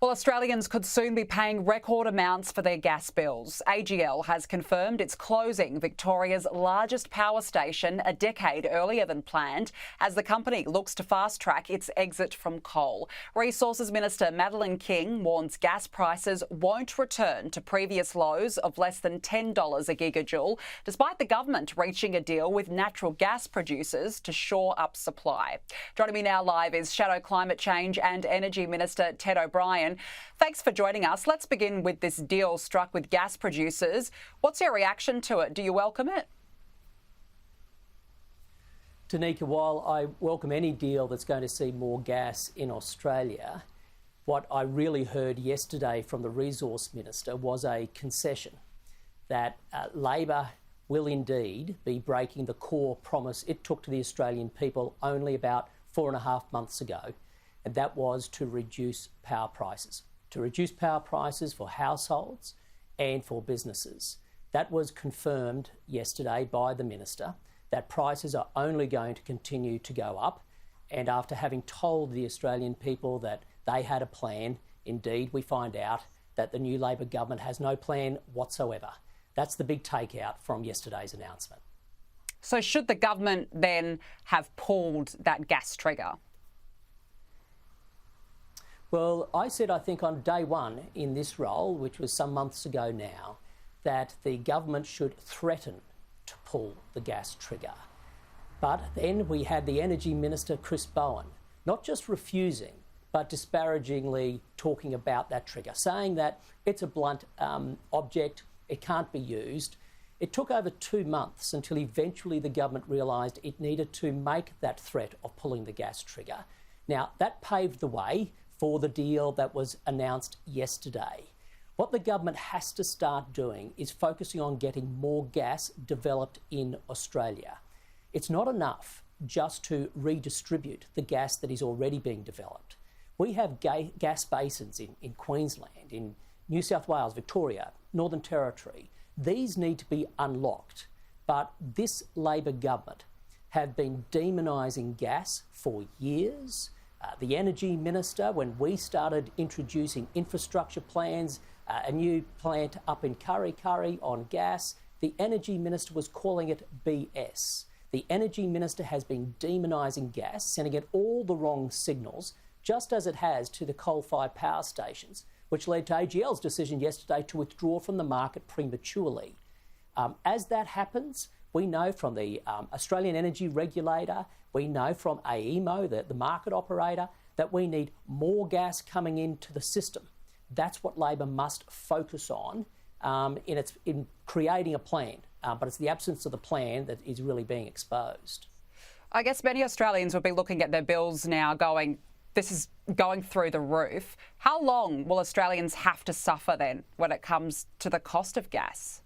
Well, Australians could soon be paying record amounts for their gas bills. AGL has confirmed it's closing Victoria's largest power station a decade earlier than planned as the company looks to fast-track its exit from coal. Resources Minister Madeleine King warns gas prices won't return to previous lows of less than $10 a gigajoule, despite the government reaching a deal with natural gas producers to shore up supply. Joining me now live is Shadow Climate Change and Energy Minister Ted O'Brien. Thanks for joining us. Let's begin with this deal struck with gas producers. What's your reaction to it? Do you welcome it? Danica, while I welcome any deal that's going to see more gas in Australia, what I really heard yesterday from the Resource Minister was a concession that Labor will indeed be breaking the core promise it took to the Australian people only about 4.5 months ago, and that was to reduce power prices. To reduce power prices for households and for businesses. That was confirmed yesterday by the Minister, that prices are only going to continue to go up. And after having told the Australian people that they had a plan, indeed we find out that the new Labor government has no plan whatsoever. That's the big takeout from yesterday's announcement. So should the government then have pulled that gas trigger? Well, I said, I think on day one in this role, which was some months ago now, that the government should threaten to pull the gas trigger. But then we had the Energy Minister, Chris Bowen, not just refusing, but disparagingly talking about that trigger, saying that it's a blunt object, it can't be used. It took over 2 months until eventually the government realised it needed to make that threat of pulling the gas trigger. Now, that paved the way for the deal that was announced yesterday. What the government has to start doing is focusing on getting more gas developed in Australia. It's not enough just to redistribute the gas that is already being developed. We have gas basins in Queensland, in New South Wales, Victoria, Northern Territory. These need to be unlocked, but this Labor government have been demonising gas for years. The Energy Minister, when we started introducing infrastructure plans, a new plant up in Kurri Kurri on gas, the Energy Minister was calling it BS. The Energy Minister has been demonising gas, sending it all the wrong signals, just as it has to the coal-fired power stations, which led to AGL's decision yesterday to withdraw from the market prematurely. As that happens, we know from the Australian Energy Regulator, we know from AEMO, the market operator, that we need more gas coming into the system. That's what Labor must focus on in creating a plan. But it's the absence of the plan that is really being exposed. I guess many Australians will be looking at their bills now going, this is going through the roof. How long will Australians have to suffer then when it comes to the cost of gas?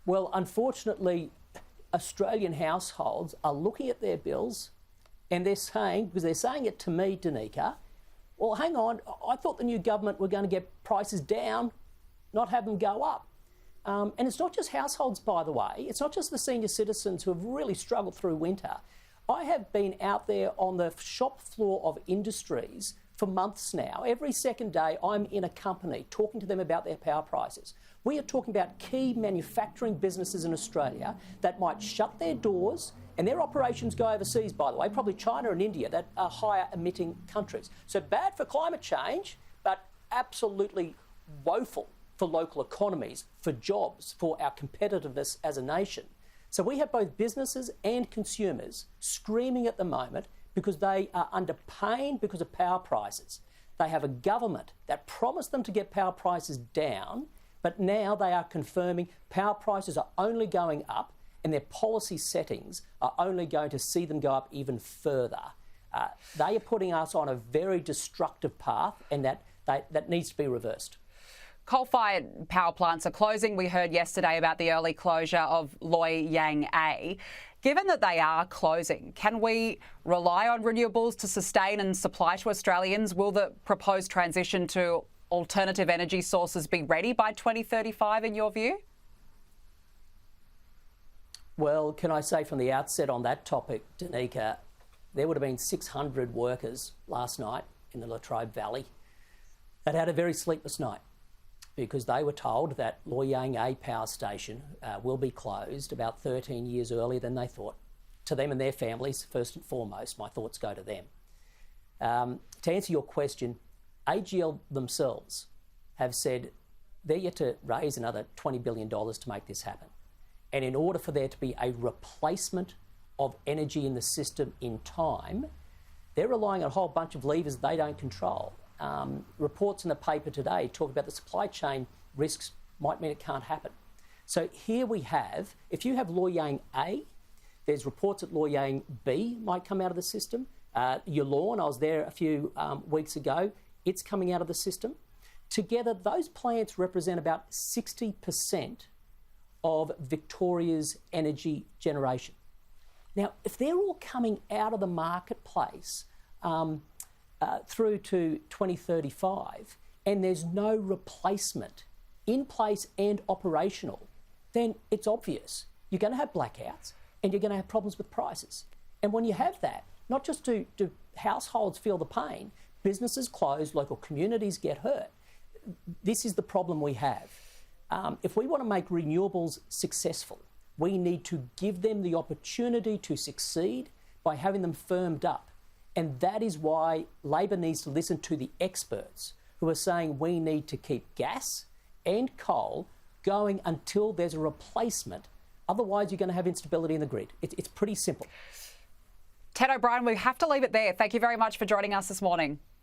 Well, unfortunately, Australian households are looking at their bills and they're saying, because they're saying it to me, Danica, well, hang on, I thought the new government were going to get prices down, not have them go up. And it's not just households, by the way. It's not just the senior citizens who have really struggled through winter. I have been out there on the shop floor of industries for months now. Every second day, I'm in a company talking to them about their power prices. We are talking about key manufacturing businesses in Australia that might shut their doors, and their operations go overseas, by the way, probably China and India, that are higher emitting countries. So bad for climate change, but absolutely woeful for local economies, for jobs, for our competitiveness as a nation. So we have both businesses and consumers screaming at the moment because they are under pain because of power prices. They have a government that promised them to get power prices down, but now they are confirming power prices are only going up and their policy settings are only going to see them go up even further. They are putting us on a very destructive path, and that needs to be reversed. Coal-fired power plants are closing. We heard yesterday about the early closure of Loy Yang A. Given that they are closing, can we rely on renewables to sustain and supply to Australians? Will the proposed transition to alternative energy sources be ready by 2035 in your view? Well, can I say from the outset on that topic, Danica, there would have been 600 workers last night in the Latrobe Valley that had a very sleepless night because they were told that Loy Yang A power station will be closed about 13 years earlier than they thought. To them and their families, first and foremost, my thoughts go to them. To answer your question, AGL themselves have said they're yet to raise another $20 billion to make this happen. And in order for there to be a replacement of energy in the system in time, they're relying on a whole bunch of levers they don't control. Reports in the paper today talk about the supply chain risks might mean it can't happen. So here we have, if you have Loy Yang A, there's reports that Loy Yang B might come out of the system. Yallourn, I was there a few weeks ago, it's coming out of the system. Together, those plants represent about 60% of Victoria's energy generation. Now, if they're all coming out of the marketplace through to 2035 and there's no replacement in place and operational, then it's obvious you're going to have blackouts and you're going to have problems with prices. And when you have that, not just do households feel the pain, businesses close, local communities get hurt. This is the problem we have. If we want to make renewables successful, we need to give them the opportunity to succeed by having them firmed up. And that is why Labor needs to listen to the experts who are saying we need to keep gas and coal going until there's a replacement. Otherwise, you're going to have instability in the grid. It's pretty simple. Ted O'Brien, we have to leave it there. Thank you very much for joining us this morning.